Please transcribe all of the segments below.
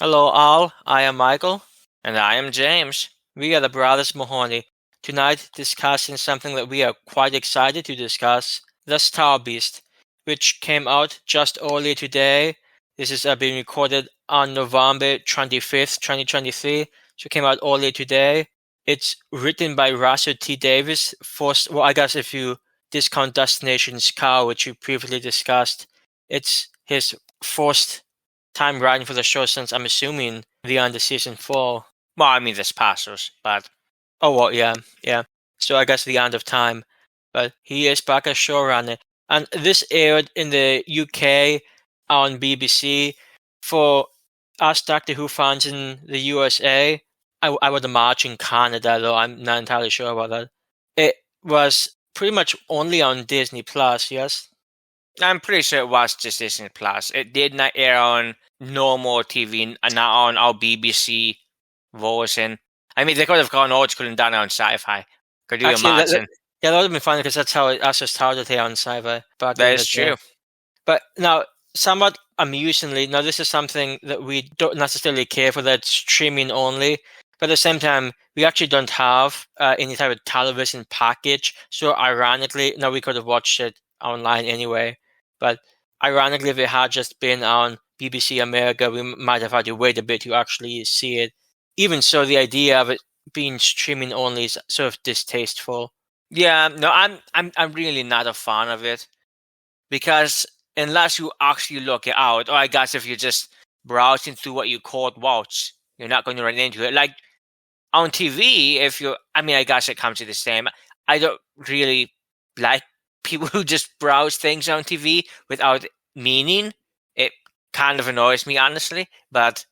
Hello, all. I am Michael. And I am James. We are the Brothers Mahoney. Tonight, discussing something that we are quite excited to discuss: the Star Beast, which came out just earlier today. This is being recorded on November 25th, 2023. So it came out earlier today. It's written by Russell T Davies. Well, I guess if you discount Destination Scar, which we previously discussed, it's his first time writing for the show since, I'm assuming, the end of season 4. Well, I mean, there's passers, but Oh, well, yeah. So I guess the end of time. But he is back as showrunner. And this aired in the UK on BBC. For us Doctor Who fans in the USA, I would imagine Canada, though I'm not entirely sure about that. It was pretty much only on Disney Plus, yes? I'm pretty sure it was just Disney Plus. It did not air on normal TV and not on our BBC version. I mean, they could have gone old school and done it on Sci-Fi. Could you Actually, imagine? yeah, that would have been funny because that's how it also started here on Sci-Fi back That in the is day. true. But now, somewhat amusingly, now this is something that we don't necessarily care for, that's streaming only. But at the same time, we actually don't have any type of television package. So ironically, now we could have watched it online anyway. But ironically, if it had just been on BBC America, we might have had to wait a bit to actually see it. Even so, the idea of it being streaming only is sort of distasteful. Yeah, no, I'm really not a fan of it because unless you actually look it out, or I guess if you're just browsing through what you called watch, you're not going to run into it. Like on TV, I mean, I guess it comes to the same. I don't really like people who just browse things on TV without meaning. It kind of annoys me, honestly. But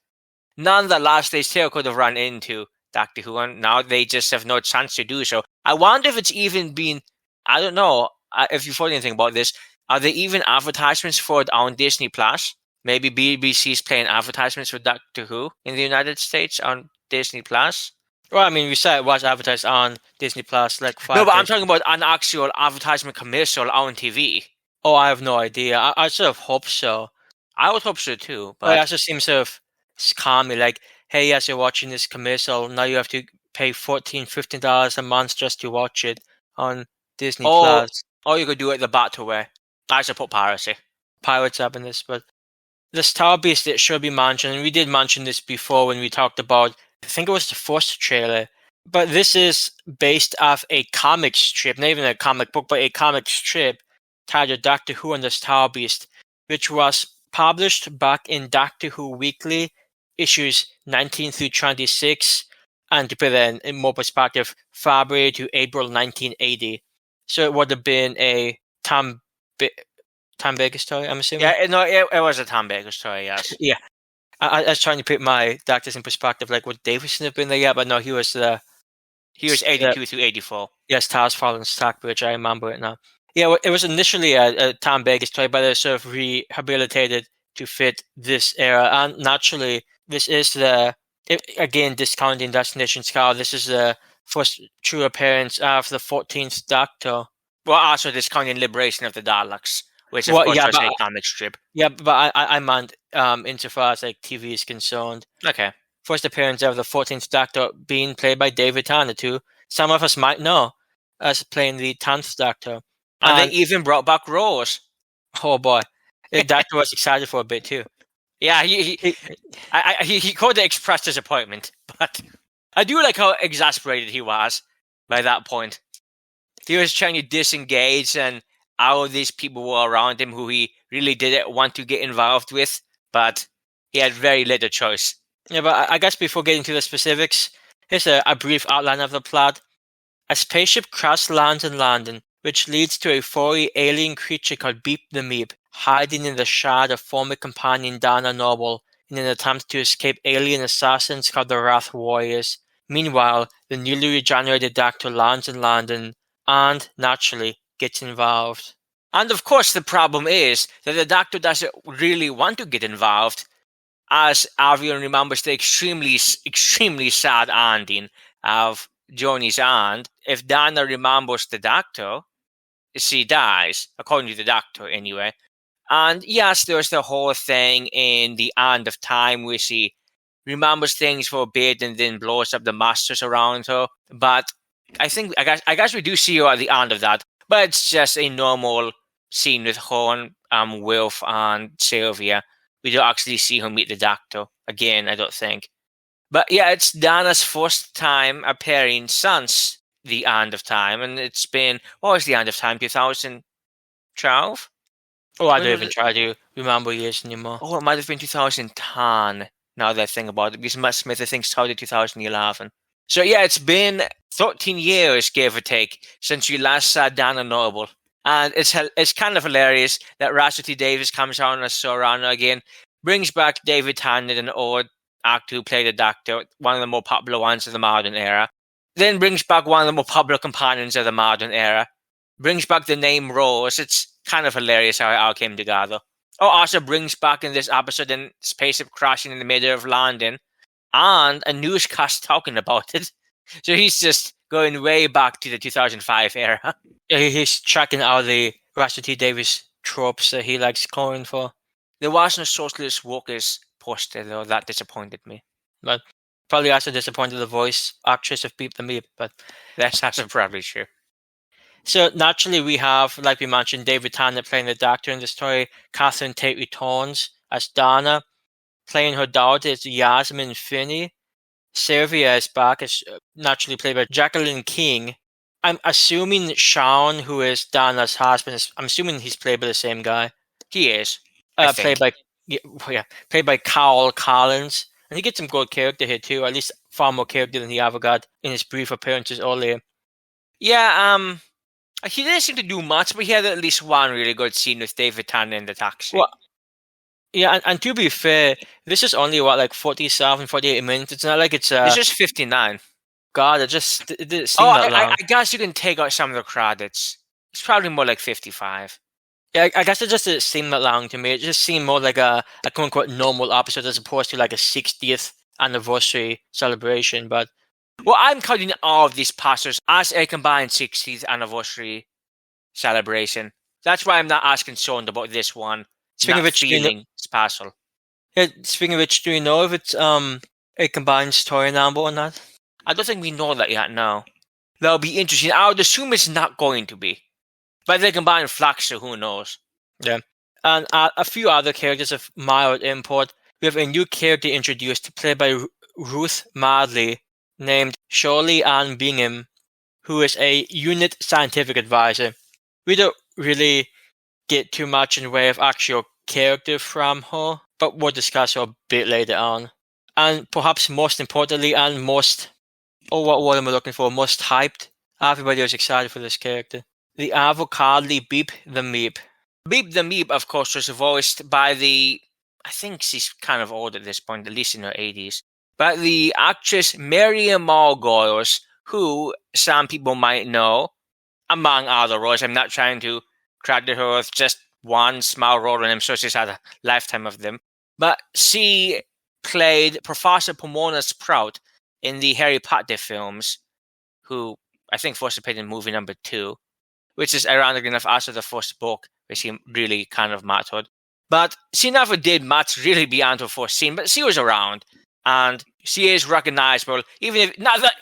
nonetheless, they still could have run into Doctor Who, and now they just have no chance to do so. I wonder if it's even been, I don't know, if you've heard anything about this. Are there even advertisements for it on Disney Plus? Maybe BBC's playing advertisements for Doctor Who in the United States on Disney Plus? Well, I mean, we saw it was advertised on Disney Plus like No, 5 but I'm days. talking about an actual advertisement commercial on TV. Oh, I have no idea. I sort of hope so. I would hope so too, But it but also seems sort of scammy. Like, hey, yes, you're watching this commercial. Now you have to pay $14, $15 a month just to watch it on Disney oh, Plus. or you could do it the battle way. I support piracy. Pirates up in this, but the Star Beast, it should be mentioned, and we did mention this before when we talked about, I think it was the first trailer. But this is based off a comic strip, not even a comic book, but a comic strip titled Doctor Who and the Star Beast, which was published back in Doctor Who Weekly, issues 19 through 26, and to put it in more perspective, February to April 1980. So it would have been a Tom Baker story, I'm assuming? Yeah, no, it was a Tom Baker story, yes. Yeah. I was trying to put my doctors in perspective, like would Davison have been there? Yeah, but no, he was He was the 82 through 84. yes, Tars Fallen Stockbridge. I remember it now. Yeah, it was initially a Tom Baker story, but it sort of rehabilitated to fit this era. And naturally, this is again discounting Destination Scar. This is the first true appearance of the 14th Doctor. Well, also discounting Liberation of the Daleks, which of Well, course yeah, was but a comic strip. I meant insofar as like TV is concerned. Okay. First appearance of the 14th Doctor being played by David Tennant, who some of us might know as playing the 10th Doctor. And they And even brought back Rose. oh boy, the Doctor was excited for a bit too. Yeah, He, he could have expressed disappointment, but I do like how exasperated he was by that point. He was trying to disengage, and all of these people were around him who he really didn't want to get involved with, but he had very little choice. yeah, but I guess before getting to the specifics, here's a brief outline of the plot. A spaceship crash lands in London, which leads to a furry alien creature called Beep the Meep, hiding in the shard of former companion Donna Noble in an attempt to escape alien assassins called the Wrath Warriors. Meanwhile, the newly regenerated Doctor lands in London and, naturally, gets involved. And of course, the problem is that the Doctor doesn't really want to get involved, as everyone remembers the extremely sad ending of Journey's End. If Donna remembers the Doctor, she dies, according to the Doctor anyway. And yes, there's the whole thing in the end of time where she remembers things for a bit and then blows up the masters around her. But I guess we do see her at the end of that. But it's just a normal scene with her and Wilf and Sylvia. We don't actually see her meet the Doctor again, I don't think. But yeah, it's Donna's first time appearing since the end of time, and it's been, what was the end of time, 2012? Oh, I don't even try to remember years anymore. Oh, it might have been 2010, now that I think about it, because Matt Smith, I think, started 2011. So yeah, it's been 13 years, give or take, since you last saw Donna Noble. And it's kind of hilarious that Russell T Davies comes on as showrunner again, brings back David Tennant, an old actor who played the Doctor, one of the more popular ones of the modern era. Then brings back one of the more popular companions of the modern era. Brings back the name Rose. It's kind of hilarious how it all came together. Oh, also brings back in this episode a spaceship crashing in the middle of London and a newscast talking about it. So he's just going way back to the 2005 era. He's tracking all the Russell T Davies tropes that he likes going for. There was no Socialist Workers poster, though. That disappointed me. But probably also disappointed the voice actress of Beep the Meep, but that's also probably true. So naturally we have, like we mentioned, David Tennant playing the Doctor in the story. Catherine Tate returns as Donna. Playing her daughter is Yasmin Finney. Sylvia is back, as naturally played by Jacqueline King. I'm assuming Shaun, who is Donna's husband, I'm assuming he's played by the same guy. He is. Played by Karl Collins. And he gets some good character here too, at least far more character than he ever got in his brief appearances earlier. Yeah, he didn't seem to do much, but he had at least one really good scene with David Tennant in the taxi. Well, yeah, and to be fair, this is only, 47, 48 minutes. It's not like it's... It's just 59. God, it didn't seem that long. I guess you can take out some of the credits. It's probably more like 55. Yeah, I guess it just didn't seem that long to me. It just seemed more like a quote-unquote normal episode as opposed to like a 60th anniversary celebration, but... Well, I'm counting all of these passages as a combined 60th anniversary celebration. That's why I'm not as concerned about this one. Speaking of which, feeling special. Yeah, speaking of which, do you know if it's a combined story number or not? I don't think we know that yet, no. That'll be interesting. I would assume it's not going to be. But they combine Flux, so who knows? Yeah. And a few other characters of mild import. We have a new character introduced, played by Ruth Madeley, named Sherley Bingham, who is a unit scientific advisor. We don't really get too much in the way of actual character from her, but we'll discuss her a bit later on. And perhaps most importantly and most, what am I looking for, most hyped, everybody was excited for this character. The avocadly Beep the Meep. Beep the Meep, of course, was voiced by I think she's kind of old at this point, at least in her 80s, but the actress Miriam Margolyes, who some people might know, among other roles. I'm not trying to credit her with just one small role, and I'm sure she's had a lifetime of them. But she played Professor Pomona Sprout in the Harry Potter films, who I think first appeared in movie number 2, which is ironic enough also the first book, which she really kind of mattered. But she never did much really beyond her first scene, but she was around. And she is recognizable, even if not that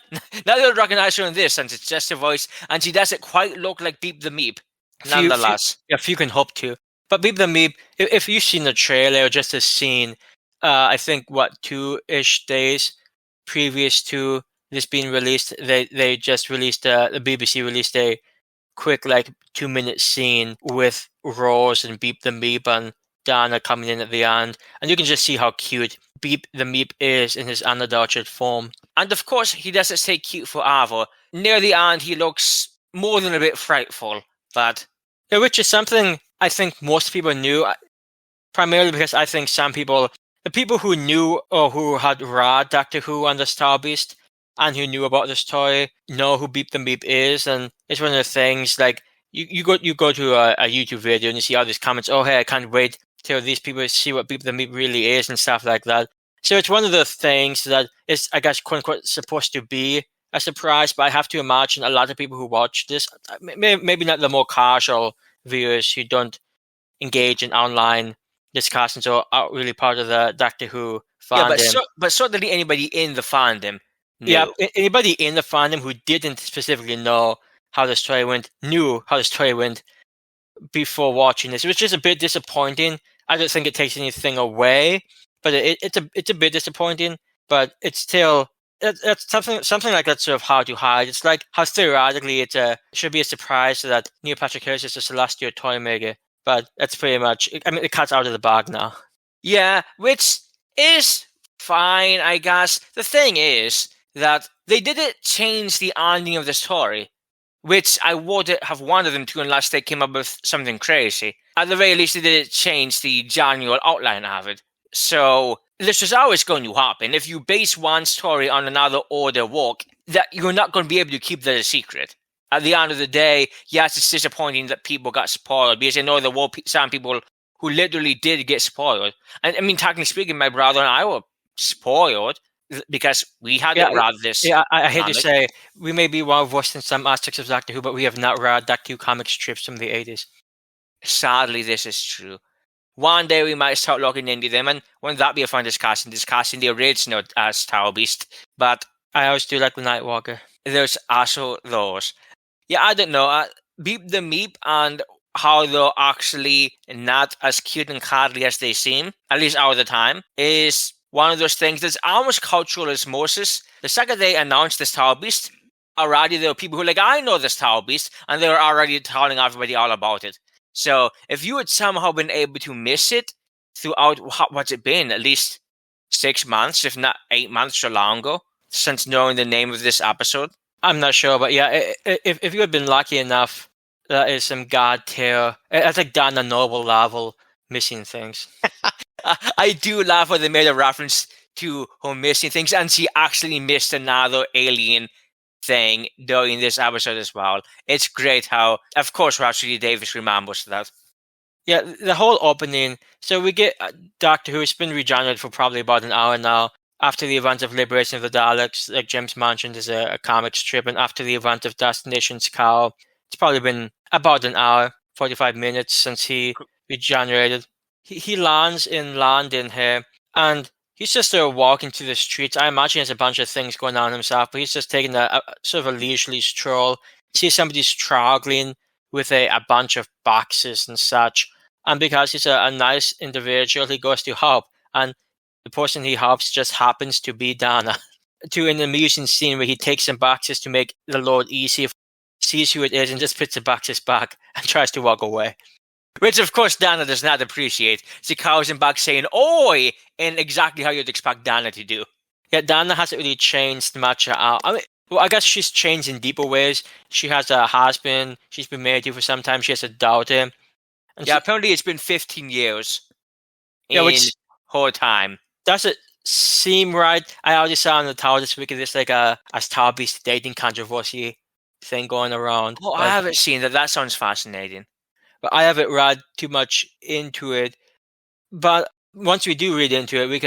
they'll recognize her in this, since it's just her voice, and she doesn't quite look like Beep the Meep. Nonetheless, if you can hope to. But Beep the Meep, if you've seen the trailer or just a scene, I think 2-ish days previous to this being released, they just released the BBC released a quick 2-minute scene with Rose and Beep the Meep and Donna coming in at the end, and you can just see how cute Beep the Meep is in his unadulterated form. And of course, he doesn't stay cute forever. Near the end, he looks more than a bit frightful, but... Yeah, which is something I think most people knew, primarily because I think the people who knew or who had read Doctor Who on the Star Beast and who knew about the story know who Beep the Meep is, and it's one of the things, you go to a YouTube video and you see all these comments, oh hey, I can't wait till these people see what Beep the Meep really is and stuff like that. So it's one of the things that is, I guess, quote unquote, supposed to be a surprise, but I have to imagine a lot of people who watch this, maybe not the more casual viewers who don't engage in online discussions or aren't really part of the Doctor Who fandom. But certainly anybody in the fandom knew. Yeah, anybody in the fandom who didn't specifically know how the story went knew how the story went before watching this, which is a bit disappointing. I don't think it takes anything away, but it's a bit disappointing. But it's still it's something like that's sort of hard to hide. It's like how theoretically it should be a surprise that Neil Patrick Harris is a celestial toy maker, but that's pretty much. I mean, it cuts out of the bag now. Yeah, which is fine, I guess. The thing is that they didn't change the ending of the story, which I would have wanted them to unless they came up with something crazy. At the very least, they didn't change the general outline of it. So this was always going to happen. If you base one story on another order work, that you're not going to be able to keep that a secret. At the end of the day, yes, it's disappointing that people got spoiled because I know there were some people who literally did get spoiled. And I mean, technically speaking, my brother and I were spoiled because we hadn't read this. Yeah, I hate to say, we may be well versed in some aspects of Doctor Who, but we have not read Doctor Who comic strips from the 80s. Sadly, this is true. One day we might start looking into them, and wouldn't that be a fun discussion the original as Tower Beast? But I always do like the Nightwalker. There's also those. Yeah, I don't know. Beep the Meep and how they're actually not as cute and cuddly as they seem, at least all the time, is one of those things that's almost cultural osmosis. The second they announced this Tower Beast, already there were people who were like, I know this Tower Beast, and they were already telling everybody all about it. So if you had somehow been able to miss it throughout, what's it been, at least 6 months, if not 8 months or longer, since knowing the name of this episode? I'm not sure, but yeah, if you had been lucky enough, that is some god tier. That's like Donna Noble level missing things. I do laugh when they made a reference to her missing things, and she actually missed another alien thing during this episode as well. It's great how, of course, Russell T Davies remembers that. Yeah, the whole opening. So we get Doctor Who. It's been regenerated for probably about an hour now. After the event of Liberation of the Daleks, like James mentioned, is a comic strip, and after the event of Destination Cow, it's probably been about an hour, 45 minutes since he regenerated. He lands in London here, and he's just sort of walking through the streets. I imagine there's a bunch of things going on himself, but he's just taking a sort of a leisurely stroll. See somebody struggling with a bunch of boxes and such. And because he's a nice individual, he goes to help. And the person he helps just happens to be Donna. To an amusing scene where he takes some boxes to make the load easy, sees who it is, and just puts the boxes back and tries to walk away. Which, of course, Donna does not appreciate. She calls him back saying, "Oi!" in exactly how you'd expect Donna to do. Yeah, Donna hasn't really changed much. I mean, well, I guess she's changed in deeper ways. She has a husband. She's been married to for some time. She has a daughter. And apparently it's been 15 years in her time. Doesn't seem right. I already saw on the Tower this week this like a Tower Beast dating controversy thing going around. Oh, I haven't seen that. That sounds fascinating. But I haven't read too much into it. But once we do read into it, we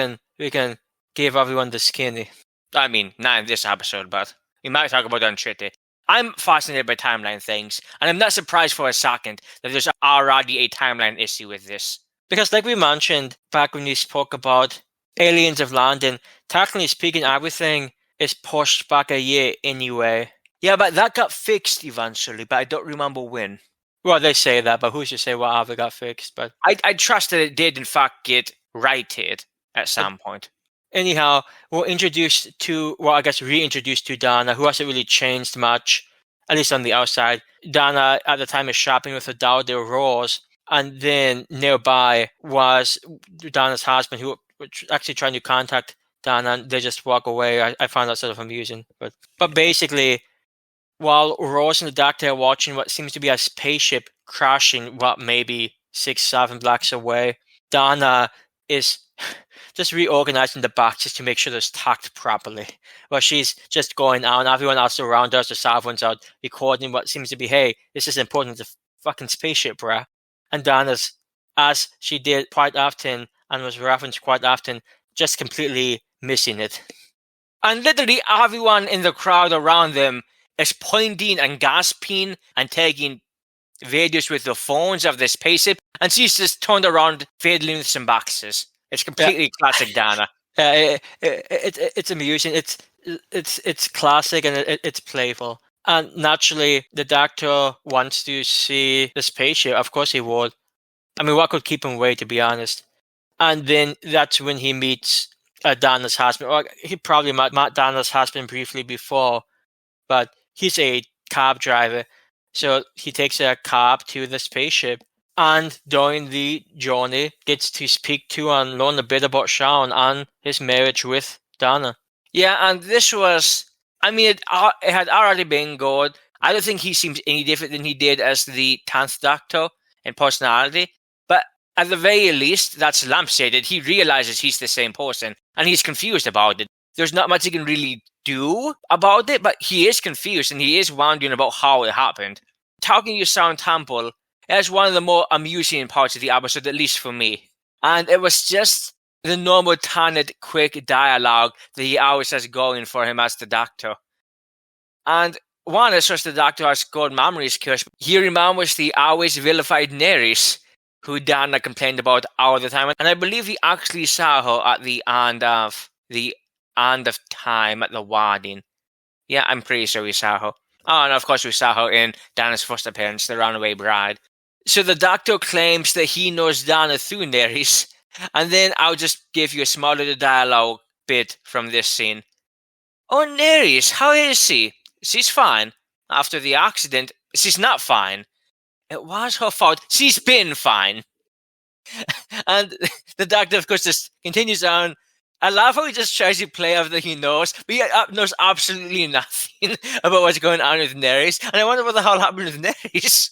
can give everyone the skinny. I mean, not in this episode, but we might talk about it on Twitter. I'm fascinated by timeline things, and I'm not surprised for a second that there's already a timeline issue with this. Because like we mentioned back when we spoke about Aliens of London, technically speaking, everything is pushed back a year anyway. Yeah, but that got fixed eventually, but I don't remember when. Well, they say that, but who's to say whatever got fixed? But I trust that it did, in fact, get righted at some point. Anyhow, we're introduced to, well, I guess reintroduced to Donna, who hasn't really changed much, at least on the outside. Donna, at the time, is shopping with her daughter, Rose, and then nearby was Donna's husband, who was actually trying to contact Donna, and they just walk away. I found that sort of amusing. But basically, while Rose and the Doctor are watching what seems to be a spaceship crashing, maybe 6-7 blocks away, Donna is just reorganizing the boxes to make sure they're stacked properly. Well, she's just going out, and everyone else around us, the sovereigns out, recording what seems to be, hey, this is important, it's a fucking spaceship, bruh. And Donna's, as she did quite often, and was referenced quite often, just completely missing it. And literally everyone in the crowd around them is pointing and gasping and taking videos with the phones of the spaceship, and she's just turned around fiddling with some boxes. It's completely classic Donna. It's amusing. It's classic and it's playful. And naturally, the Doctor wants to see the spaceship. Of course, he would. I mean, what could keep him away, to be honest? And then that's when he meets Donna's husband. Or he probably met Donna's husband briefly before, but he's a cab driver, so he takes a cab to the spaceship. And during the journey, gets to speak to and learn a bit about Shaun and his marriage with Donna. Yeah, and this was, I mean, it had already been good. I don't think he seems any different than he did as the 10th Doctor in personality. But at the very least, that's lampshaded. He realizes he's the same person, and he's confused about it. There's not much he can really do about it, but he is confused, and he is wondering about how it happened. Talking to Shaun Temple is one of the more amusing parts of the episode, at least for me. And it was just the normal Tennant quick dialogue that he always has going for him as the Doctor. And one is just the Doctor has good memory skills. He remembers the always vilified Nerys, who Donna complained about all the time. And I believe he actually saw her at the end of time at the wedding. Yeah, I'm pretty sure we saw her. Oh, and of course we saw her in Donna's first appearance, The Runaway Bride. So the Doctor claims that he knows Donna through Nerys. And then I'll just give you a small little dialogue bit from this scene. Oh, Nerys, how is she? She's fine. After the accident, she's not fine. It was her fault. She's been fine. And the Doctor, of course, just continues on. I love how he just tries to play off that he knows, but he knows absolutely nothing about what's going on with Nerys. And I wonder what the hell happened with Nerys.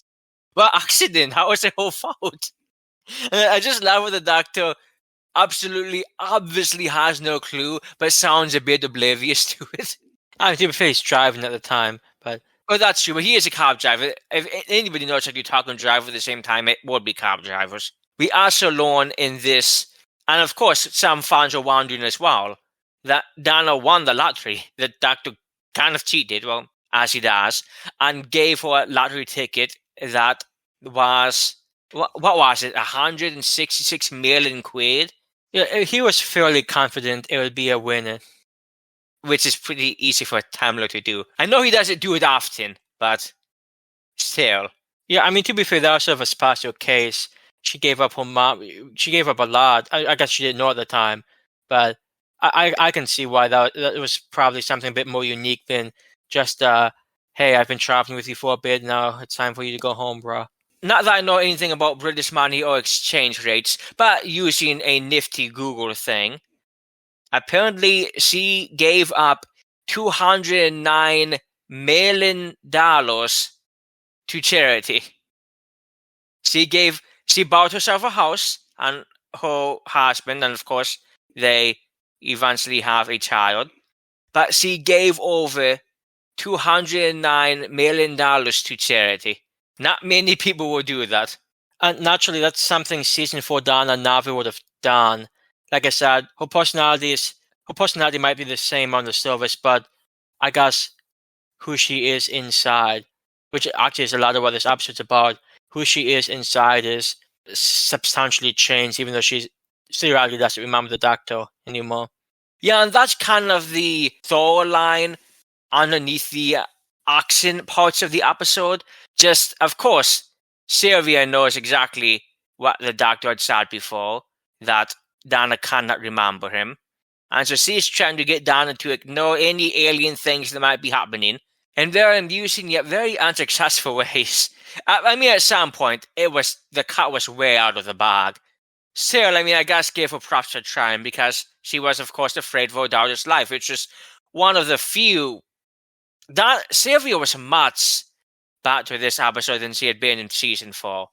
What accident? How was it her fault? And I just love how the Doctor absolutely, obviously has no clue, but sounds a bit oblivious to it. I mean, to be fair, he's driving at the time, but... Well, that's true, but he is a cab driver. If anybody knows how to talk and drive at the same time, it would be cab drivers. We also learn in this, and of course, some fans are wondering as well, that Donna won the lottery. The Doctor kind of cheated, well, as he does, and gave her a lottery ticket that was... What was it? 166 million quid? Yeah, he was fairly confident it would be a winner. Which is pretty easy for a Tamler to do. I know he doesn't do it often, but still. Yeah, I mean, to be fair, that was sort of a special case. She gave up her mom. She gave up a lot. I guess she didn't know at the time, but I can see why that was probably something a bit more unique than just, hey, I've been traveling with you for a bit, now it's time for you to go home, bro. Not that I know anything about British money or exchange rates, but using a nifty Google thing, apparently she gave up $209 million to charity. She bought herself a house and her husband, and of course they eventually have a child, but she gave over $209 million to charity. Not many people will do that. And naturally, that's something season 4 Donna never would have done. Like I said, her personality might be the same on the surface, but I guess who she is inside, which actually is a lot of what this episode's about, who she is inside is substantially changed, even though she theoretically doesn't remember the Doctor anymore. Yeah, and that's kind of the storyline underneath the action parts of the episode. Just, of course, Sylvia knows exactly what the Doctor had said before, that Donna cannot remember him. And so she's trying to get Donna to ignore any alien things that might be happening in very amusing yet very unsuccessful ways. I mean, at some point, the cat was way out of the bag. Still, I mean, I guess give her props for trying, because she was, of course, afraid for her daughter's life, which was one of the few... Sylvia was much better this episode than she had been in season 4.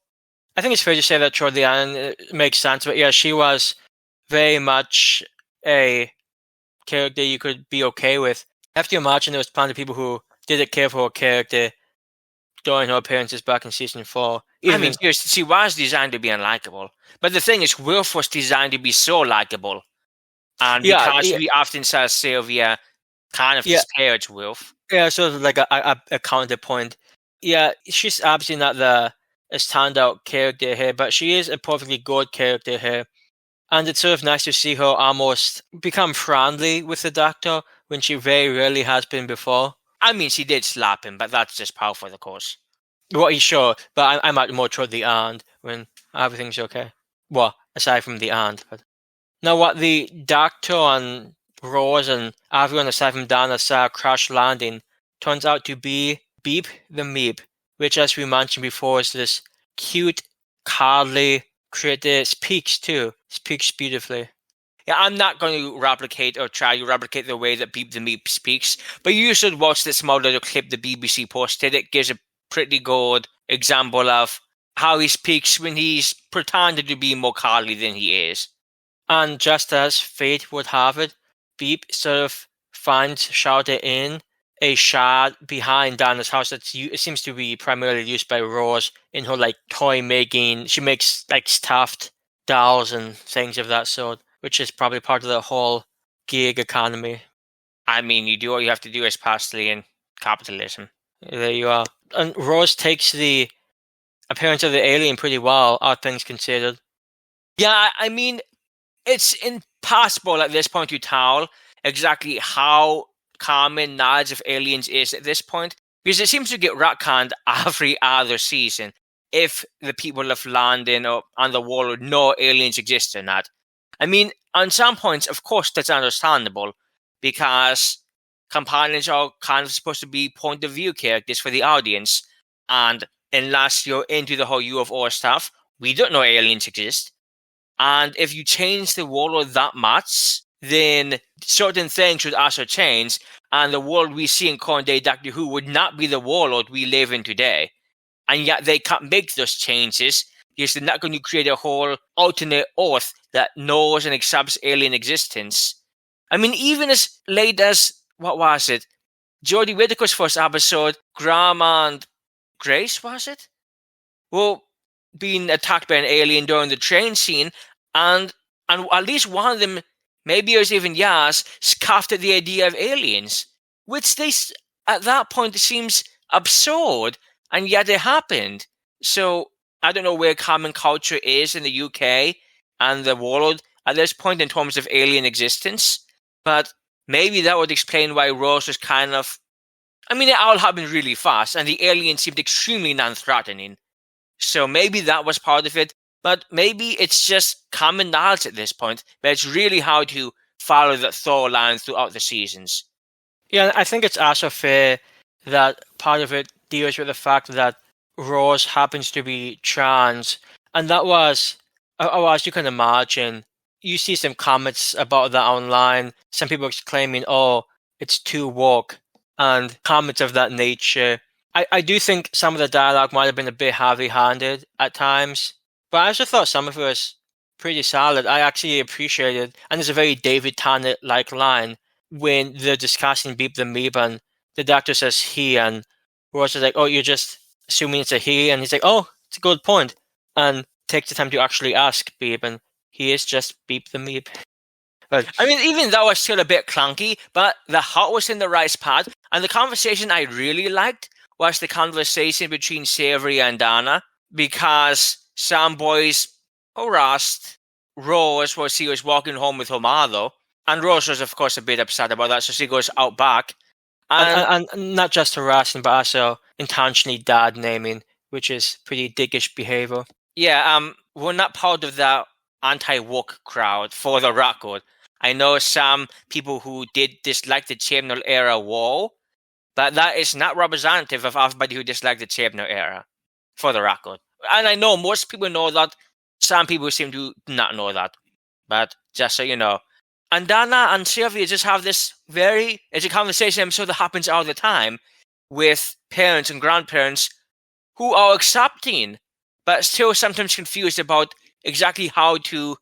I think it's fair to say that toward the end it makes sense, but yeah, she was very much a character you could be okay with. I have to imagine there was plenty of people who didn't care for her character during her appearances back in season 4. I mean, she was designed to be unlikable. But the thing is, Wilf was designed to be so likable. And because we often saw Sylvia kind of disparage Wilf. Yeah, sort of like a counterpoint. Yeah, she's obviously not a standout character here, but she is a perfectly good character here. And it's sort of nice to see her almost become friendly with the Doctor when she very rarely has been before. I mean, she did slap him, but that's just par for the course. Well, sure, but I'm at more toward the end when everything's okay. Well, aside from the end. But now, what the Doctor and Rose and everyone aside from Donna saw crash landing turns out to be Beep the Meep, which, as we mentioned before, is this cute, cuddly creature. Speaks too. Speaks beautifully. Yeah, I'm not going to replicate or try to replicate the way that Beep the Meep speaks, but you should watch this small little clip the BBC posted. It gives a pretty good example of how he speaks when he's pretended to be more cuddly than he is. And just as fate would have it, Beep sort of finds shelter in a shed behind Donna's house it seems to be primarily used by Rose in her like toy making. She makes like stuffed dolls and things of that sort, which is probably part of the whole gig economy. I mean, you do what you have to do, especially in capitalism. There you are. And Rose takes the appearance of the alien pretty well, all things considered. Yeah, I mean, it's impossible at this point to tell exactly how common knowledge of aliens is at this point, because it seems to get retconned every other season if the people of London or on the world know aliens exist or not. I mean, on some points, of course, that's understandable, because companions are kind of supposed to be point of view characters for the audience, and unless you're into the whole UFO stuff, we don't know aliens exist. And if you change the world that much, then certain things would also change, and the world we see in current day Doctor Who would not be the world we live in today. And yet they can't make those changes because they're not going to create a whole alternate Earth that knows and accepts alien existence. I mean, even as late as, what was it? Jodie Whittaker's first episode, Graham and Grace, was it? Well, being attacked by an alien during the train scene, and at least one of them, maybe it was even Yas, scoffed at the idea of aliens, which at that point seems absurd, and yet it happened. So I don't know where common culture is in the UK and the world at this point in terms of alien existence, but maybe that would explain why Rose was kind of... I mean, it all happened really fast, and the alien seemed extremely non-threatening. So maybe that was part of it, but maybe it's just common knowledge at this point, but it's really hard to follow that thorough line throughout the seasons. Yeah, I think it's also fair that part of it deals with the fact that Rose happens to be trans, and that was, as you can imagine, you see some comments about that online, some people claiming, oh, it's too woke, and comments of that nature. I do think some of the dialogue might have been a bit heavy-handed at times, but I also thought some of it was pretty solid. I actually appreciated, and there's a very David Tennant-like line when they're discussing Beep the Meep, and the Doctor says he, and Rose is like, oh, you're just assuming it's a he, and he's like, oh, it's a good point, and takes the time to actually ask Beep, and he is just Beep the Meep. But I mean, even that was still a bit clunky, but the heart was in the right spot, and the conversation I really liked was the conversation between Sylvia and Donna, because some boys harassed Rose while she was walking home with her mother, and Rose was, of course, a bit upset about that, so she goes out back. And not just harassing, but also intentionally dad naming, which is pretty dickish behavior. Yeah, we're not part of that anti-woke crowd, for the record. I know some people who did dislike the Chibnall era war, but that is not representative of everybody who disliked the Chibnall era, for the record. And I know most people know that. Some people seem to not know that. But just so you know. And Donna and Sylvia just have this it's a conversation I'm sure that happens all the time with parents and grandparents who are accepting, but still sometimes confused about exactly how to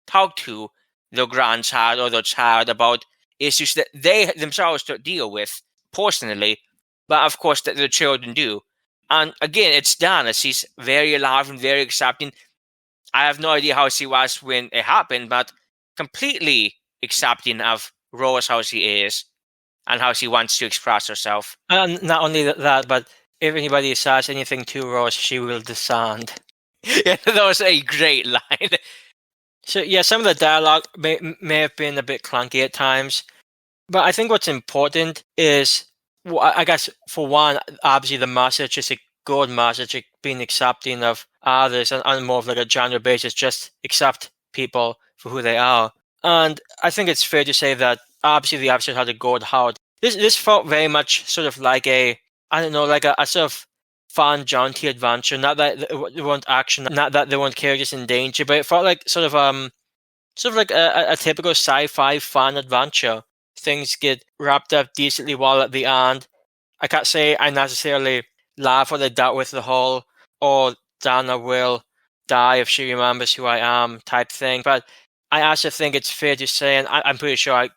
talk to their grandchild or their child about issues that they themselves don't deal with personally, but of course that their children do. And again, it's Donna. She's very alive and very accepting. I have no idea how she was when it happened, but completely accepting of Rose how she is and how she wants to express herself. And not only that, but if anybody says anything to Rose, she will descend. Yeah, that was a great line. So yeah, some of the dialogue may have been a bit clunky at times, but I think what's important is, well, I guess for one, obviously the message is a good message, being accepting of others on more of like a general basis, just accept people for who they are. And I think it's fair to say that obviously the episode had a good heart. This felt very much sort of like a, I don't know, like a sort of fun, jaunty adventure. Not that there weren't action, not that there weren't characters in danger, but it felt like sort of like a typical sci-fi fun adventure. Things get wrapped up decently well at the end. I can't say I necessarily laugh or they dealt with the whole, or Donna will die if she remembers who I am type thing. But I also think it's fair to say, and I'm pretty sure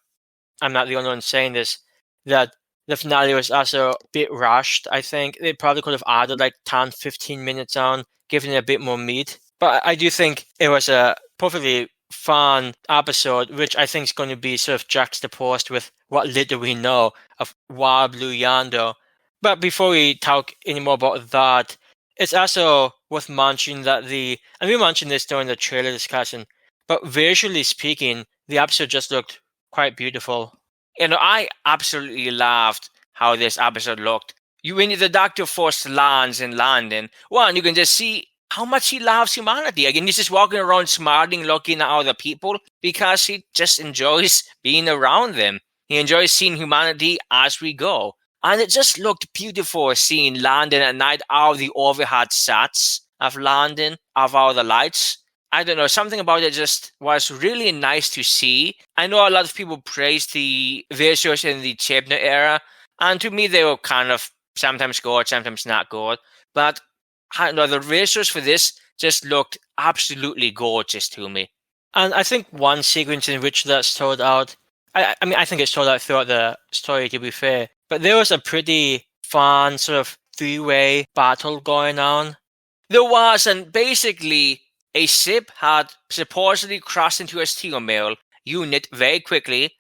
I'm not the only one saying this, that the finale was also a bit rushed. I think they probably could have added like 10, 15 minutes on, giving it a bit more meat. But I do think it was a perfectly fun episode, which I think is going to be sort of juxtaposed with what little we know of Wild Blue Yonder. But before we talk any more about that, it's also worth mentioning that and we mentioned this during the trailer discussion, but visually speaking, the episode just looked quite beautiful. You know, I absolutely loved how this episode looked. When the Doctor first lands in London, one, you can just see how much he loves humanity. Again, he's just walking around smiling, looking at other people because he just enjoys being around them. He enjoys seeing humanity as we go. And it just looked beautiful seeing London at night, all the overhead shots of London, of all the lights. I don't know, something about it just was really nice to see. I know a lot of people praised the visuals in the Chibnall era, and to me they were kind of sometimes good, sometimes not good. But I don't know, the visuals for this just looked absolutely gorgeous to me. And I think one sequence in which that stood out, I mean, I think it stood out throughout the story, to be fair, but there was a pretty fun sort of three-way battle going on. There was, and basically a ship had supposedly crashed into a steel mill unit very quickly,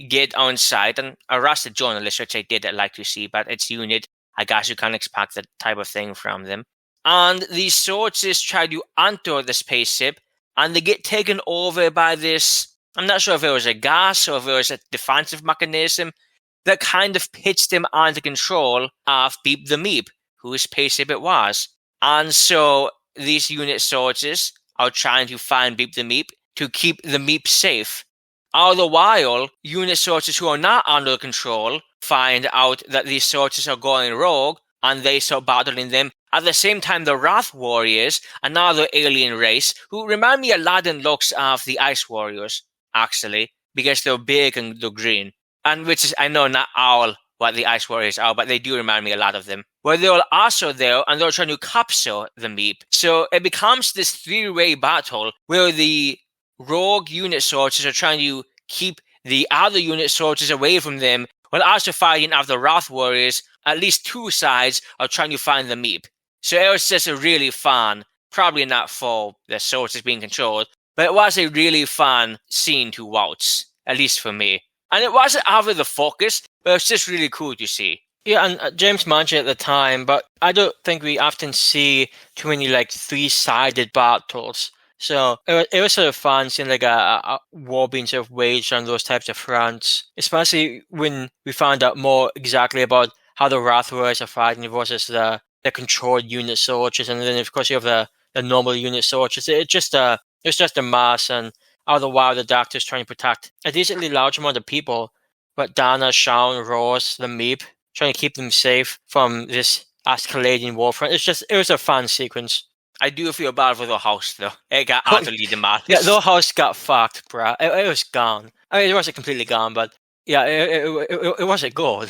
get on site, and arrest the journalist, which I did like to see, but its unit, I guess you can't expect that type of thing from them. And these soldiers try to enter the spaceship, and they get taken over by this, I'm not sure if it was a gas or if it was a defensive mechanism that kind of pitched them under control of Beep the Meep, whose spaceship it was. And so these unit soldiers are trying to find Beep the Meep to keep the Meep safe. All the while, unit soldiers who are not under control find out that these soldiers are going rogue, and they start battling them. At the same time, the Wrath Warriors, another alien race, who remind me a lot in looks of the Ice Warriors, actually, because they're big and they're green. And which is, I know, not all what the Ice Warriors are, but they do remind me a lot of them. Where they're also there, and they're trying to capture the Meep. So it becomes this three-way battle where the rogue unit soldiers are trying to keep the other unit soldiers away from them, while also fighting off the Wrath Warriors. At least two sides are trying to find the Meep. So it was just a really fun, probably not for the soldiers being controlled, but it was a really fun scene to watch, at least for me. And it wasn't ever the focus, but it was just really cool to see. Yeah, and James mentioned at the time, but I don't think we often see too many like three-sided battles. So it was sort of fun seeing like a war being sort of waged on those types of fronts, especially when we found out more exactly about how the Wrath Warriors are fighting versus the controlled unit soldiers, and then of course you have the normal unit soldiers. It's just a mass, and all the while the Doctor's trying to protect a decently large amount of people, but Donna, Shaun, Rose, the Meep, trying to keep them safe from this escalating war front. It was a fun sequence. I do feel bad for the house, though. It got utterly demolished. Yeah, the house got fucked, bruh. It was gone. I mean, it wasn't completely gone, but yeah, it wasn't good.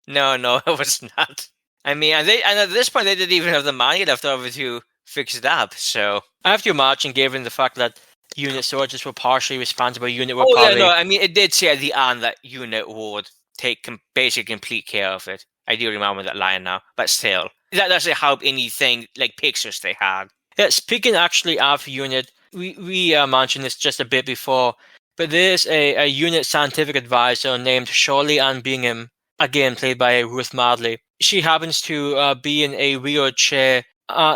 No, it was not. I mean, and at this point, they didn't even have the money left over to fix it up, so... I have to imagine, given the fact that unit soldiers were partially responsible, unit were probably... yeah, no, I mean, it did say at the end that unit would take basically complete care of it. I do remember that line now, but still. That doesn't help anything, like pictures they had. Yeah, speaking actually of unit, we mentioned this just a bit before, but there's a unit scientific advisor named Sherley Bingham, again played by Ruth Madeley. She happens to be in a wheelchair,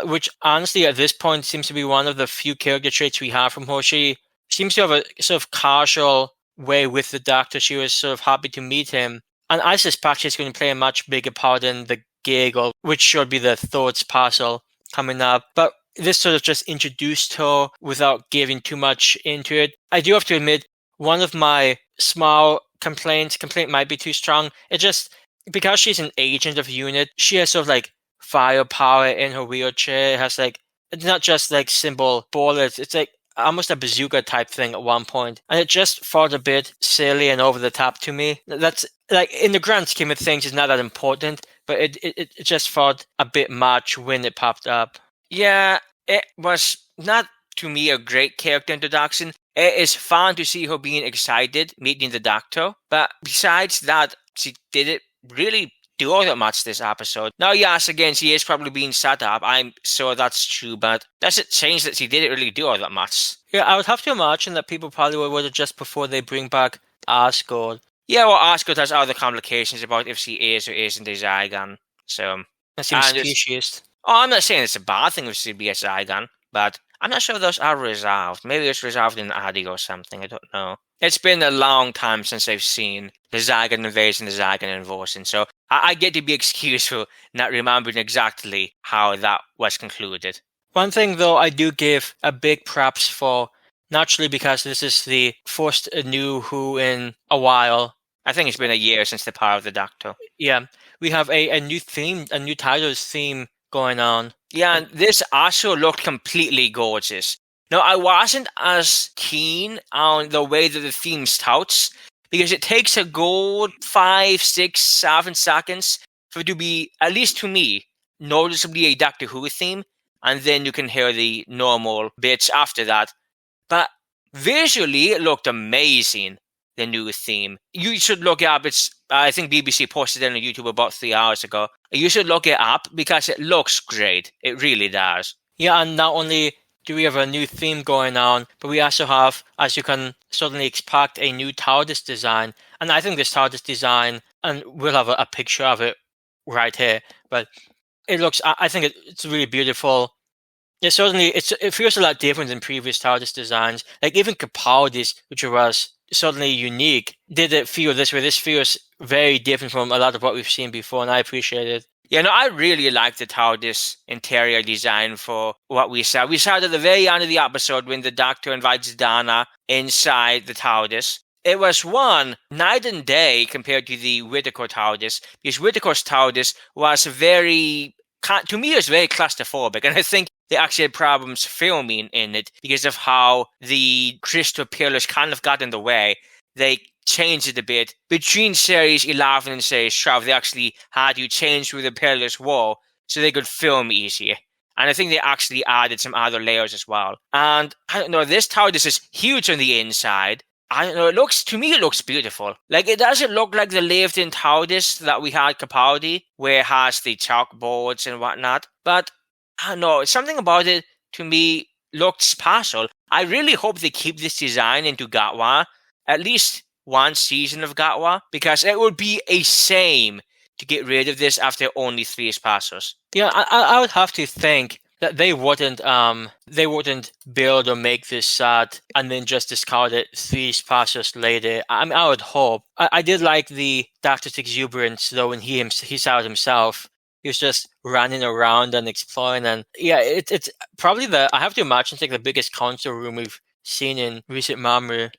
which honestly at this point seems to be one of the few character traits we have from her. She seems to have a sort of casual way with the Doctor. She was sort of happy to meet him. And I suspect she's going to play a much bigger part in the gig, or which should be the thoughts parcel coming up. But this sort of just introduced her without giving too much into it. I do have to admit, one of my small complaint might be too strong. It just, because she's an agent of unit, she has sort of like firepower in her wheelchair. It has like, it's not just like simple bullets, it's like almost a bazooka type thing at one point. And it just felt a bit silly and over the top to me. That's like, in the grand scheme of things, it's not that important, but it just felt a bit much when it popped up. Yeah, it was not, to me, a great character introduction. It is fun to see her being excited meeting the Doctor, but besides that, she didn't really do all that much this episode. Now, yes, again, she is probably being set up. I'm sure that's true, but does it change that she didn't really do all that much? Yeah, I would have to imagine that people probably would adjust before they bring back Asgard. Yeah, well, Asgard has other complications about if she is or isn't a Zygon, so... That seems specious. Oh, I'm not saying it's a bad thing if she be a Zygon, but I'm not sure those are resolved. Maybe it's resolved in Adi or something, I don't know. It's been a long time since I've seen the Zygon invasion, the Zygon invasion, so I get to be excused for not remembering exactly how that was concluded. One thing, though, I do give a big props for, naturally because this is the first new Who in a while. I think it's been a year since the Power of the Doctor. Yeah, we have a new theme, a new titles theme going on. Yeah, and this also looked completely gorgeous. Now, I wasn't as keen on the way that the theme starts, because it takes a good 5, 6, 7 seconds for it to be, at least to me, noticeably a Doctor Who theme, and then you can hear the normal bits after that. But visually, it looked amazing, the new theme. You should look it up. It's, I think BBC posted it on YouTube about 3 hours ago. You should look it up because it looks great. It really does. Yeah, and not only do we have a new theme going on, but we also have, as you can certainly expect, a new TARDIS design. And I think this TARDIS design, and we'll have a picture of it right here, but it looks, I think it's really beautiful. Yeah, certainly, it feels a lot different than previous TARDIS designs. Like even Capaldi's, which was certainly unique, did it feel this way. This feels very different from a lot of what we've seen before, and I appreciate it. Yeah, no, I really like the TARDIS interior design for what we saw. We saw it at the very end of the episode when the Doctor invites Donna inside the TARDIS. It was one night and day compared to the Whittaker TARDIS, because Whittaker's TARDIS was very, to me, it was very claustrophobic, and I think they actually had problems filming in it because of how the crystal pillars kind of got in the way. They changed it a bit. Between series 11 and series 12, they actually had you change where the pillars were so they could film easier. And I think they actually added some other layers as well. And I don't know, this TARDIS is huge on the inside. I don't know, to me it looks beautiful. Like, it doesn't look like the lived-in TARDIS that we had Capaldi, where it has the chalkboards and whatnot. But I don't know, something about it, to me, looked special. I really hope they keep this design into Gatwa, at least one season of Gatwa, because it would be a shame to get rid of this after only 3 passes. Yeah, I would have to think that they wouldn't build or make this set and then just discard it 3 passes later. I mean, I would hope. I did like the Doctor's exuberance, though, when he saw it himself. He was just running around and exploring, and yeah, it's probably I have to imagine, like the biggest console room we've seen in recent memory.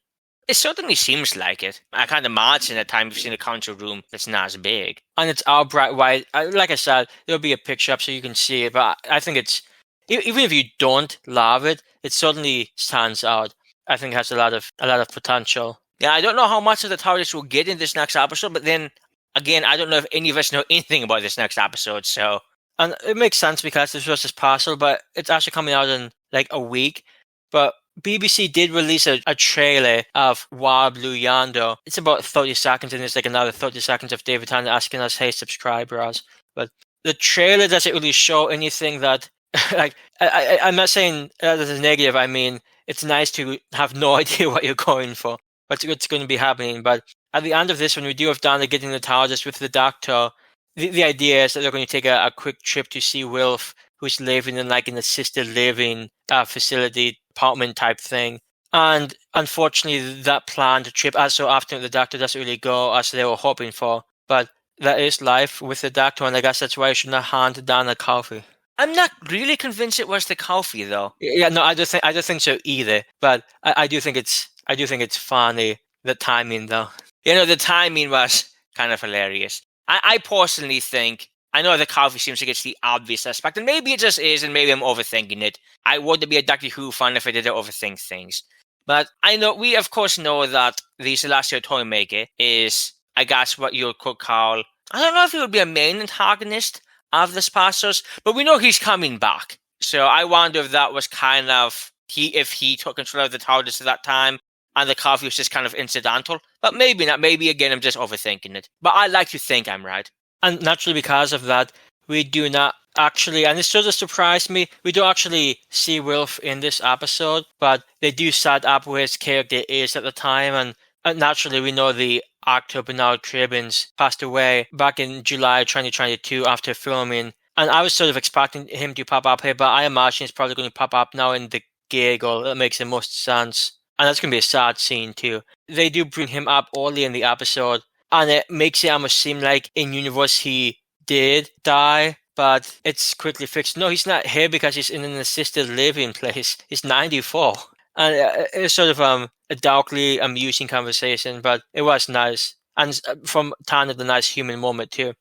It certainly seems like it. I can't imagine a time we've seen a console room that's not as big. And it's all bright white. Like I said, there'll be a picture up so you can see it, but I think it's, even if you don't love it, it certainly stands out. I think it has a lot of potential. Yeah, I don't know how much of the TARDIS we'll get in this next episode, but then again, I don't know if any of us know anything about this next episode, so. And it makes sense because this was this parcel, but it's actually coming out in like a week. But BBC did release a trailer of Wild Blue Yonder. It's about 30 seconds, and it's like another 30 seconds of David Tennant asking us, hey, subscribe us. But the trailer doesn't really show anything that, like, I'm not saying that is negative. I mean, it's nice to have no idea what you're going for, what's going to be happening. But at the end of this, when we do have Donna getting the TARDIS with the Doctor, the idea is that they're going to take a quick trip to see Wilf, who's living in like an assisted living facility, apartment type thing. And unfortunately, that planned trip also after the Doctor doesn't really go as they were hoping for. But that is life with the Doctor, and I guess that's why I shouldn't have handed down the coffee. I'm not really convinced it was the coffee, though. Yeah, no, I don't think so either. But I do think it's funny, the timing though. The timing was kind of hilarious. I personally think, I know the coffee seems like it's the obvious aspect, and maybe it just is, and maybe I'm overthinking it. I wouldn't be a Doctor Who fan if I didn't overthink things. But we of course know that the Celestial Toymaker is, I guess, what you could call, I don't know if he would be a main antagonist of the Spassos, but we know he's coming back. So I wonder if that was kind of, if he took control of the TARDIS at that time, and the coffee was just kind of incidental. But maybe not. Maybe, again, I'm just overthinking it. But I like to think I'm right. And naturally, because of that, we do not actually, and it sort of surprised me, we don't actually see Wilf in this episode, but they do set up where his character is at the time, and naturally we know the actor Bernard Cribbins passed away back in July 2022 after filming, and I was sort of expecting him to pop up here, but I imagine he's probably going to pop up now in the giggle. That makes the most sense. And that's going to be a sad scene too. They do bring him up early in the episode, and it makes it almost seem like in universe he did die, but it's quickly fixed. No, he's not here because he's in an assisted living place. He's 94. And it's sort of a darkly amusing conversation, but it was nice. And from Tannant, a nice human moment too.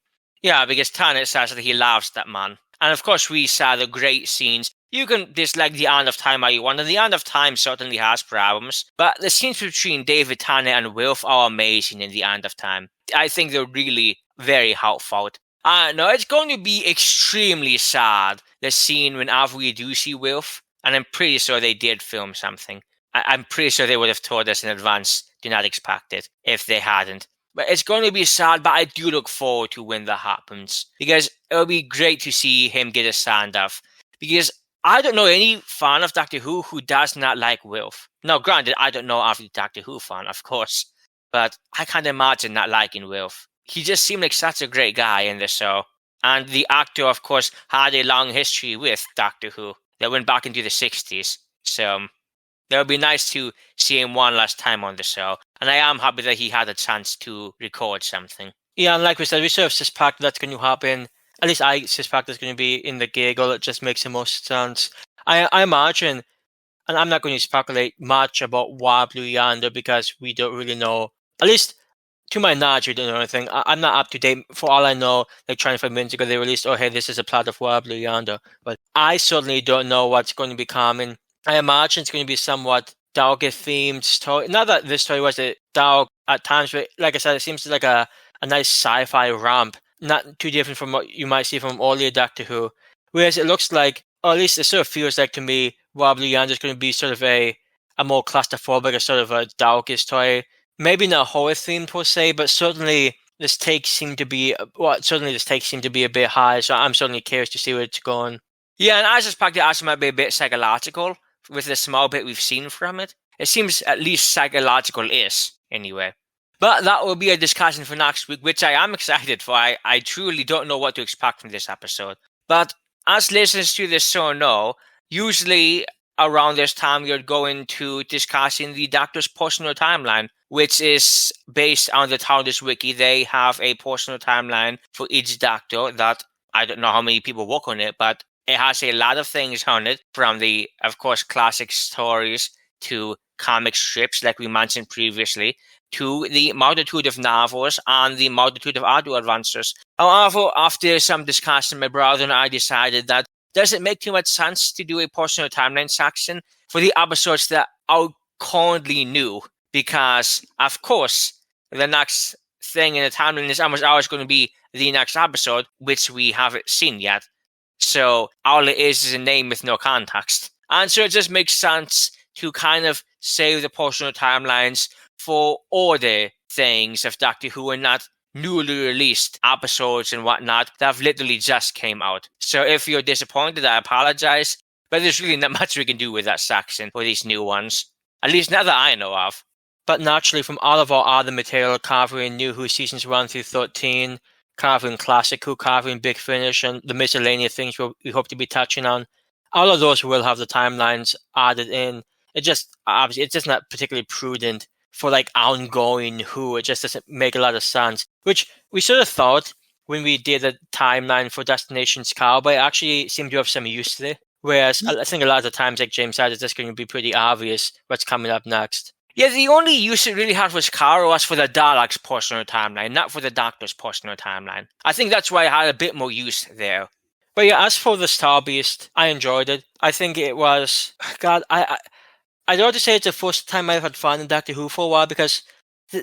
Yeah, because Tannant says that he loves that man. And of course we saw the great scenes. You can dislike the End of Time how you want, and the End of Time certainly has problems, but the scenes between David Tennant and Wilf are amazing in the End of Time. I think they're really very heartfelt. No, it's going to be extremely sad, the scene whenever we do see Wilf, and I'm pretty sure they did film something. I'm pretty sure they would have told us in advance, do not expect it, if they hadn't. But it's going to be sad, but I do look forward to when that happens, because it'll be great to see him get a send-off, because I don't know any fan of Doctor Who does not like Wilf. Now, granted, I don't know every Doctor Who fan, of course, but I can't imagine not liking Wilf. He just seemed like such a great guy in the show. And the actor, of course, had a long history with Doctor Who that went back into the 60s. So it would be nice to see him one last time on the show. And I am happy that he had a chance to record something. Yeah, and like we said, we sort of suspect that's going to happen. At least I suspect it's going to be in the giggle. It just makes the most sense. I imagine, and I'm not going to speculate much about Why Blue Yonder because we don't really know. At least, to my knowledge, we don't know anything. I'm not up to date. For all I know, like 25 minutes ago, they released, oh, hey, this is a plot of Why Blue Yonder. But I certainly don't know what's going to be coming. I imagine it's going to be somewhat darker themed story. Not that this story was a dark at times, but like I said, it seems like a nice sci-fi ramp. Not too different from what you might see from earlier Doctor Who. Whereas it looks like, or at least it sort of feels like to me, Wobbly Yonder is going to be sort of a more claustrophobic, or sort of a darker story. Maybe not horror themed per se, but certainly the stakes seem to be a bit high, so I'm certainly curious to see where it's going. Yeah, and I suspect it also might be a bit psychological with the small bit we've seen from it. It seems at least psychological-ish, anyway. But that will be a discussion for next week, which I am excited for. I truly don't know what to expect from this episode. But as listeners to this show know, usually around this time we are going to discussing the Doctor's personal timeline, which is based on the TARDIS wiki. They have a personal timeline for each Doctor that I don't know how many people work on it, but it has a lot of things on it, from the, of course, classic stories to comic strips, like we mentioned previously, to the multitude of novels and the multitude of audio adventures. However, after some discussion, my brother and I decided that doesn't make too much sense to do a personal timeline section for the episodes that are currently new, because, of course, the next thing in the timeline is almost always going to be the next episode, which we haven't seen yet. So all it is a name with no context. And so it just makes sense to kind of save the personal timelines for older things of Doctor Who and not newly released episodes and whatnot that have literally just came out. So if you're disappointed, I apologize, but there's really not much we can do with that section for these new ones. At least not that I know of. But naturally, from all of our other material covering New Who seasons 1 through 13, covering Classic Who, covering Big Finish, and the miscellaneous things we hope to be touching on, all of those will have the timelines added in It just, obviously, it's just not particularly prudent for like ongoing Who. It just doesn't make a lot of sense, which we sort of thought when we did a timeline for Destinations Cowboy actually seemed to have some use there. Whereas I think a lot of the times, like James said, it's just going to be pretty obvious what's coming up next. Yeah, the only use it really had was Carol was for the Daleks' personal timeline, not for the Doctor's personal timeline. I think that's why it had a bit more use there. But yeah, as for the Star Beast, I enjoyed it. I think it was, God, I don't want to say it's the first time I've had fun in Doctor Who for a while, because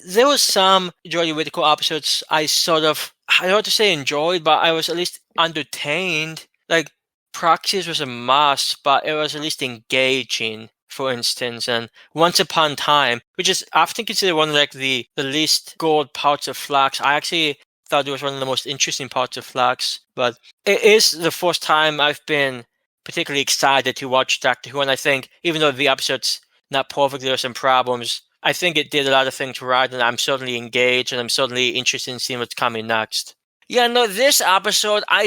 there was some Jodie Whittaker episodes I don't want to say enjoyed, but I was at least entertained. Like, Praxis was a mess, but it was at least engaging, for instance, and Once Upon Time, which is often considered one of like the least gold parts of Flax. I actually thought it was one of the most interesting parts of Flax, but it is the first time I've been particularly excited to watch Doctor Who, and I think even though the episode's not perfect, there are some problems, I think it did a lot of things right, and I'm certainly engaged, and I'm certainly interested in seeing what's coming next. Yeah, no, this episode, I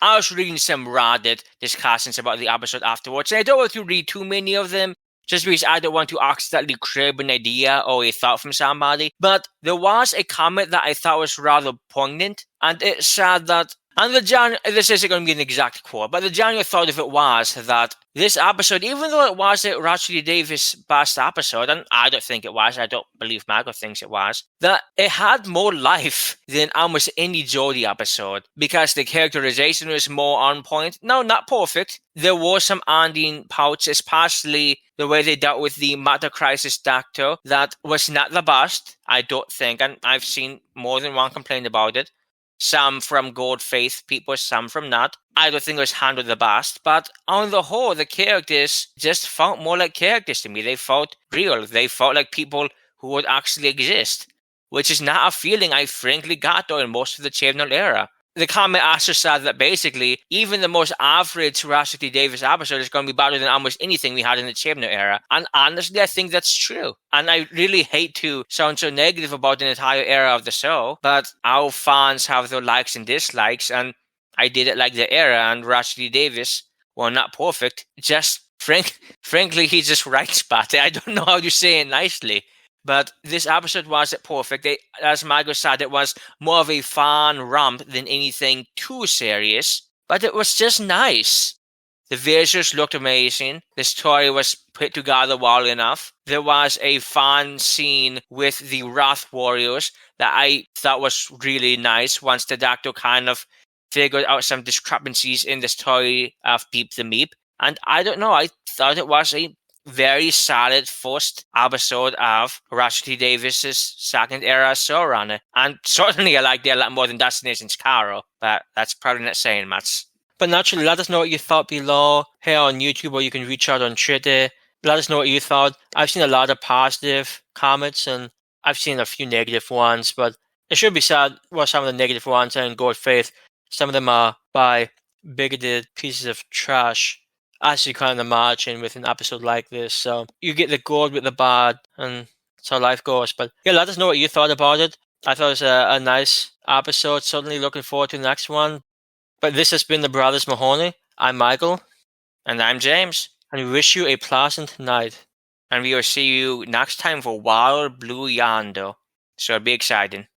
was reading some Reddit discussions about the episode afterwards, and I don't want to read too many of them, just because I don't want to accidentally crib an idea or a thought from somebody. But there was a comment that I thought was rather poignant, and it said that, and this isn't going to be an exact quote, but the general thought of it was that this episode, even though it was a Russell T Davies' best episode, and I don't think it was, I don't believe Margot thinks it was, that it had more life than almost any Jodie episode, because the characterization was more on point. No, not perfect. There were some ending parts, especially the way they dealt with the Meta Crisis Doctor, that was not the best, I don't think, and I've seen more than one complaint about it. Some from good faith people, some from not. I don't think it was handled the best, but on the whole, the characters just felt more like characters to me. They felt real. They felt like people who would actually exist, which is not a feeling I frankly got during most of the Chibnall era. The comment also said that basically, even the most average Russell T Davies episode is going to be better than almost anything we had in the Chibnall era. And honestly, I think that's true. And I really hate to sound so negative about the entire era of the show, but our fans have their likes and dislikes, and I didn't like the era, and Russell T Davies, well, not perfect, just frankly, he just writes bad. I don't know how to say it nicely. But this episode wasn't perfect. As Margot said, it was more of a fun romp than anything too serious. But it was just nice. The visuals looked amazing. The story was put together well enough. There was a fun scene with the Wrath Warriors that I thought was really nice once the Doctor kind of figured out some discrepancies in the story of Peep the Meep. And I don't know, I thought it was a very solid first episode of Russell T Davies' second era showrunner. And certainly I liked it a lot more than Destinations Carol, but that's probably not saying much. But naturally, let us know what you thought below here on YouTube, or you can reach out on Twitter. Let us know what you thought. I've seen a lot of positive comments, and I've seen a few negative ones, but it should be said, well, some of the negative ones are in good faith. Some of them are by bigoted pieces of trash, as you kind of imagine with an episode like this. So you get the good with the bad, and that's how life goes. But yeah, let us know what you thought about it. I thought it was a nice episode. Certainly looking forward to the next one. But this has been the Brothers Mahoney. I'm Michael. And I'm James. And we wish you a pleasant night. And we will see you next time for Wild Blue Yonder. So it'll be exciting.